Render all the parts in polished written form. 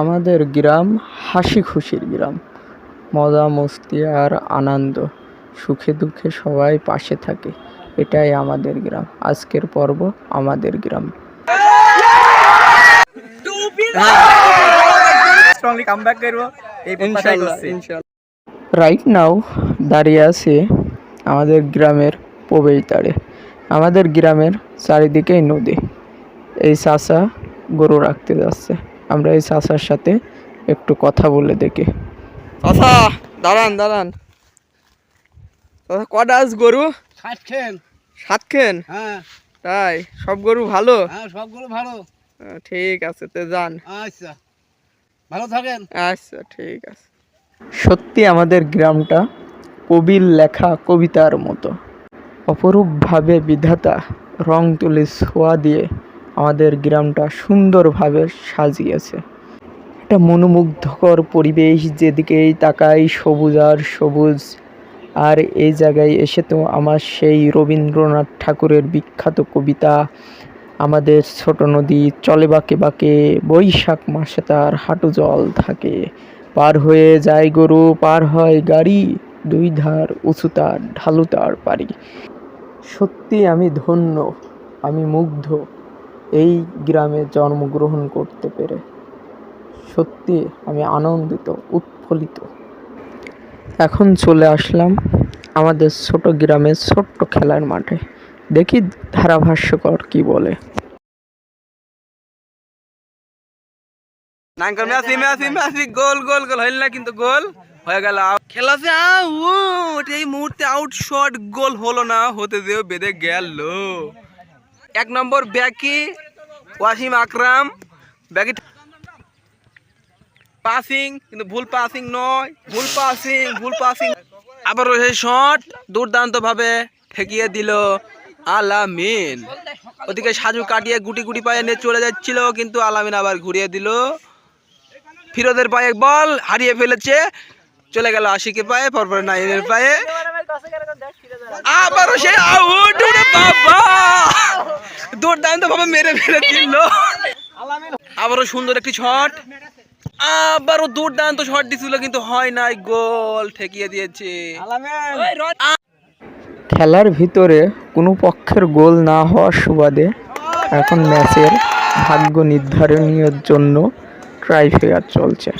আমাদের গ্রাম হাসি খুশির গ্রাম। মজা মস্তি আর আনন্দ, সুখে দুঃখে সবাই পাশে থাকে। এটাই আমাদের গ্রাম। আজকের পর্ব আমাদের গ্রাম। রাইট নাও দাঁড়িয়ে আছি আমাদের গ্রামের প্রবেশদ্বারে। আমাদের গ্রামের চারিদিকেই নদী। এই চাচা গরু রাখতে যাচ্ছে। আমরা এই চাচার সাথে একটু কথা বলে দেখি। চাচা দাঁড়ান দাঁড়ান। কটা আজ গরু? 7 খেন। হ্যাঁ তাই সব গরু ভালো? হ্যাঁ সব গরু ভালো। ঠিক আছে, তো যান। আচ্ছা ভালো থাকেন। আচ্ছা ঠিক আছে। সত্যি আমাদের গ্রামটা কবির লেখা কবিতার মতো। অপরূপভাবে বিধাতা রং তুলি ছোঁয়া দিয়ে আমাদের গ্রামটা সুন্দরভাবে সাজিয়েছে। একটা মনোমুগ্ধকর পরিবেশ, যেদিকেই তাকাই সবুজ আর সবুজ। আর এই জায়গায় এসে তো আমার সেই রবীন্দ্রনাথ ঠাকুরের বিখ্যাত কবিতা, আমাদের ছোট নদী চলে বাঁকে বাঁকে, বৈশাখ মাসে তার হাঁটু জল থাকে, পার হয়ে যায় গরু, পার হয় গাড়ি, দুই ধার উঁচু তার ঢালু তার পারি। সত্যি আমি ধন্য, আমি মুগ্ধ এই গ্রামে জন্মগ্রহণ করতে পেরে। সত্যি আমি আনন্দিত, উৎফুল্লিত। এখন চলে আসলাম আমাদের ছোট গ্রামের ছোট্ট খেলার মাঠে। দেখি ধারাভাষ্যকর কি বলে। গোল গোল গোল হইল না, কিন্তু গোল হয়ে গেল। খেলা যে আউট, এই মুহূর্তে আউট শট, গোল হলো না, হতে দেও বেঁধে গেল। 1 নম্বর ব্যাকি ওয়াসিম আকরাম, ব্যাকি পাসিং, কিন্তু ভুল পাসিং নয়, ভুল পাসিং। আবার ওই শট দুর্দান্ত ভাবে ঠেকিয়ে দিল আলামিন। ওদিকে সাজু কাটিয়ে গুটি গুটি পায়ে নিয়ে চলে যাচ্ছিল, কিন্তু আলামিন আবার ঘুরিয়ে দিল। ফিরোজের পায়ে বল হারিয়ে ফেলেছে, চলে গেল আশিকের পায়ে, পরপর নাইনের পায়ে। আবারও সে আউট। বাবা দুর্দান্ত ভাবে মেরে ফেলে দিল। আবারও সুন্দর একটি শট, আবারও দুর্দান্ত শট দিছিল, কিন্তু হয় নাই, গোল ঠেকিয়ে দিয়েছে। খেলার ভিতরে কোনো পক্ষের গোল না হওয়ার সুবাদে এখন ম্যাচের ভাগ্য নির্ধারণের জন্য ট্রাইফেয়ার চলছে।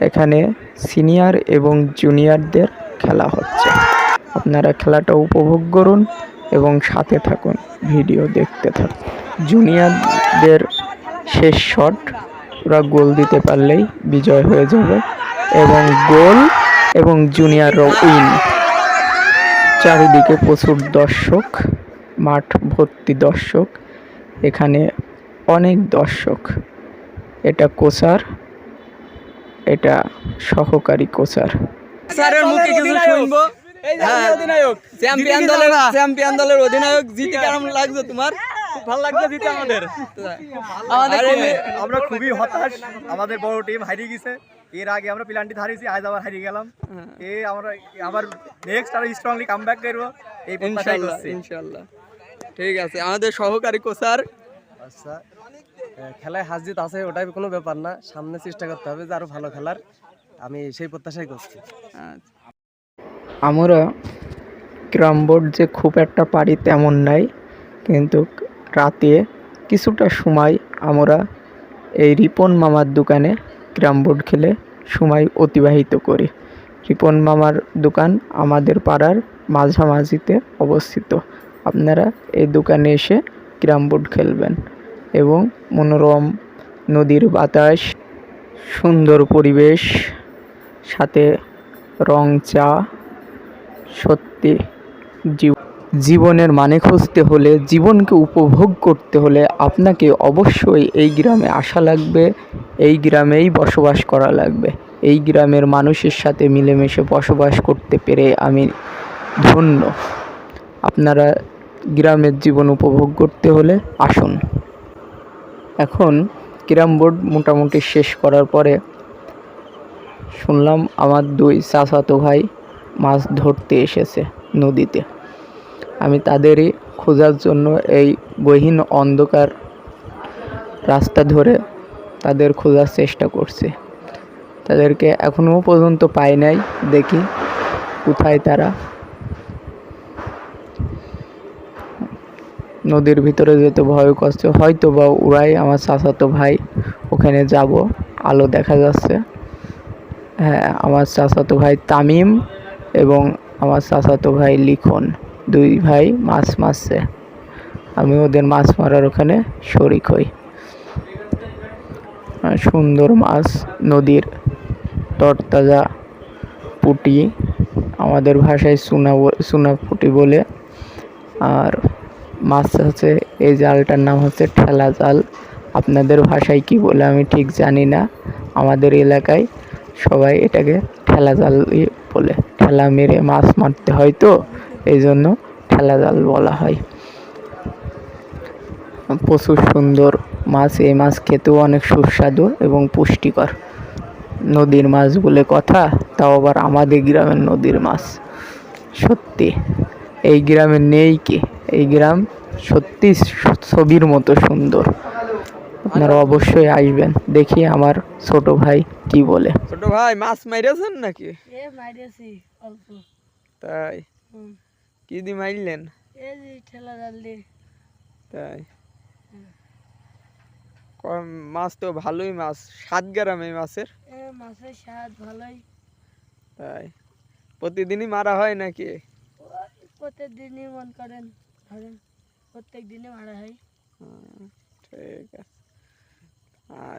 এখানে সিনিয়র এবং জুনিয়রদের খেলা হচ্ছে। আপনারা খেলাটা উপভোগ করুন এবং সাথে থাকুন, ভিডিও দেখতে থাকুন। জুনিয়রদের শেষ শট ওরা গোল দিতে পারলেই বিজয় হয়ে যাবে, এবং গোল এবং জুনিয়ররা উইন। চারিদিকে প্রচুর দর্শক, মাঠ ভর্তি দর্শক, এখানে অনেক দর্শক। এটা কোচার, এটা সহকারী কোচার। স্যারের মুখে কিছু শুনবো। চ্যাম্পিয়ন দলের অধিনায়ক জিতে কেমন লাগছে তোমার? খুব ভালো লাগছে জিতে আমাদের। আমরা খুবই হতাশ, আমাদের বড় টিম হারিয়ে গেছে। এর আগে আমরা প্ল্যানটি হারিয়েছি, আজ আবার হারিয়ে গেলাম। আমরা আবার নেক্সট আর স্ট্রংলি কামব্যাক করব এই প্রত্যাশাই করছি ইনশাআল্লাহ। ঠিক আছে, আমাদের সহকারী কোচার। আচ্ছা, খেলায় হার জিত আছে, ওটাই কোনো ব্যাপার না, সামনে চেষ্টা করতে হবে যে আরো ভালো খেলার, আমি সেই প্রত্যাশাই করছি। আমরা ক্যারাম বোর্ড যে খুব একটা পারি তেমন নাই, কিন্তু রাতে কিছুটা সময় আমরা এই রিপন মামার দোকানে ক্যারাম বোর্ড খেলে সময় অতিবাহিত করি। রিপন মামার দোকান আমাদের পাড়ার মাঝামাঝিতে অবস্থিত। আপনারা এই দোকানে এসে ক্যারাম বোর্ড খেলবেন, এবং মনোরম নদীর বাতাস, সুন্দর পরিবেশ, সাথে রং চা। সত্যি জীবনের মানে খুঁজতে হলে, জীবনকে উপভোগ করতে হলে আপনাকে অবশ্যই এই গ্রামে আসা লাগবে, এই গ্রামেই বসবাস করা লাগবে। এই গ্রামের মানুষের সাথে মিলেমিশে বসবাস করতে পেরে আমি ধন্য। আপনারা গ্রামের জীবন উপভোগ করতে হলে আসুন। এখন ক্যারাম বোর্ড মোটামুটি শেষ করার পরে শুনলাম আমার 2 চাচাতো ভাই মাছ ধরতে এসেছে নদীতে। আমি তাদেরই খোঁজার জন্য এই গহীন অন্ধকার রাস্তা ধরে তাদের খোঁজার চেষ্টা করছি, তাদেরকে এখনও পর্যন্ত পাই নাই। দেখি কোথায় তারা। নদীর ভিতরে যেতে ভয় করছে, হয়তো বা ওরাই আমার চাচাতো ভাই। ওখানে যাব, আলো দেখা যাচ্ছে। হ্যাঁ, আমার চাচাতো ভাই তামিম এবং আমার চাচাতো ভাই লিখন, দুই ভাই মাছ মারছে। আমি ওদের মাছ মারার ওখানে শরিক হই। সুন্দর মাছ, নদীর তরতাজা পুঁটি, আমাদের ভাষায় চুনা পুঁটি বলে। আর মাছ আছে, এই জালটার নাম হচ্ছে ঠেলা জাল। আপনাদের ভাষায় কি বলে আমি ঠিক জানি না। আমাদের এলাকায় সবাই এটাকে ঠেলা জাল বলে। ঠেলা মেরে মাছ মারতে হয়, তো এই জন্য ঠেলা জাল বলা হয়। প্রচুর সুন্দর মাছ। এই মাছ খেতেও অনেক সুস্বাদু এবং পুষ্টিকর। নদীর মাছ বলে কথা, তাও আবার আমাদের গ্রামের নদীর মাছ। সত্যি এই গ্রামে নেই কি? এই গ্রাম সত্যি ছবির মতো সুন্দর। আপনারা অবশ্যই আসবেন। দেখি আমার ছোট ভাই কি বলে। ছোট ভাই, মাছ মাইরেছেন নাকি? মাইরেছি অল্প। তাই? কি দিয়ে মারলেন? এই যে ঠেলা জাল দিয়ে। তাই? মাছ তো ভালোই, মাছ স্বাদ গ্রাম এই মাছের। মাছের স্বাদ ভালোই। তাই? প্রতিদিনই মারা হয় নাকি? প্রত্যেকদিনই মন করেন, ধরেন প্রত্যেক দিনই মারা হয়। ঠিক আছে,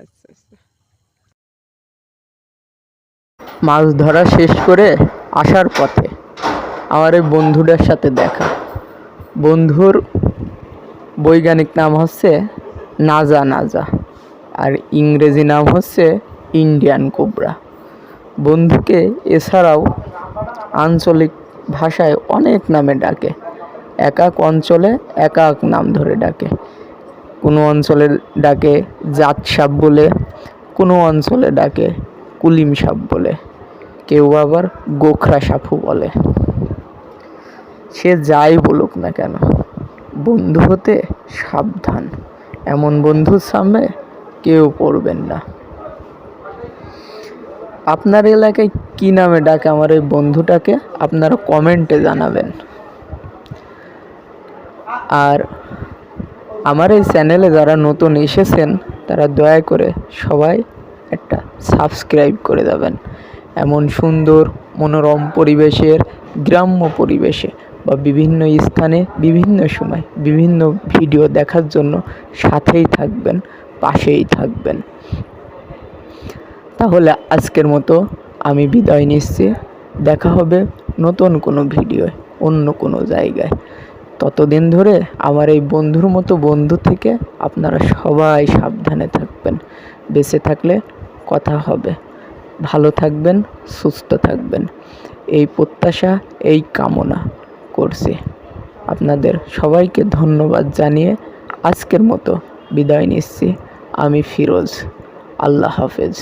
আচ্ছা আচ্ছা। মাছ ধরা শেষ করে আসার পথে আমার এই বন্ধুটার সাথে দেখা। বন্ধুর বৈজ্ঞানিক নাম হচ্ছে নাজা নাজা, আর ইংরেজি নাম হচ্ছে ইন্ডিয়ান কোবরা। বন্ধুকে এছাড়াও আঞ্চলিক ভাষায় অনেক নামে ডাকে। এক এক অঞ্চলে এক এক নাম ধরে ডাকে। কোনো অঞ্চলে ডাকে জাত সাপ বলে, কোনো অঞ্চলে ডাকে কুলিম সাপ বলে, কেউ আবার গোখরা সাপও বলে। সে যাই বলুক না কেন, বন্ধু হতে সাবধান। এমন বন্ধুর সামনে কেউ পড়বেন না। আপনার এলাকায় কি নামে ডাকে আমার এই বন্ধুটাকে আপনারা কমেন্টে জানাবেন। আর আমার এই চ্যানেলে যারা নতুন এসেছেন তারা দয়া করে সবাই একটা সাবস্ক্রাইব করে দেবেন। এমন সুন্দর মনোরম পরিবেশের, গ্রাম্য পরিবেশে বা বিভিন্ন স্থানে বিভিন্ন সময় বিভিন্ন ভিডিও দেখার জন্য সাথেই থাকবেন, পাশেই থাকবেন। তাহলে আজকের মতো আমি বিদায় নিচ্ছি। দেখা হবে নতুন কোনো ভিডিওয়, অন্য কোনো জায়গায়। ততদিন ধরে আমার এই বন্ধুর মতো বন্ধু থেকে আপনারা সবাই সাবধানে থাকবেন। বেঁচে থাকলে কথা হবে। ভালো থাকবেন, সুস্থ থাকবেন, এই প্রত্যাশা, এই কামনা করছি। আপনাদের সবাইকে ধন্যবাদ জানিয়ে আজকের মতো বিদায় নিচ্ছি। আমি ফিরোজ। আল্লাহ হাফেজ।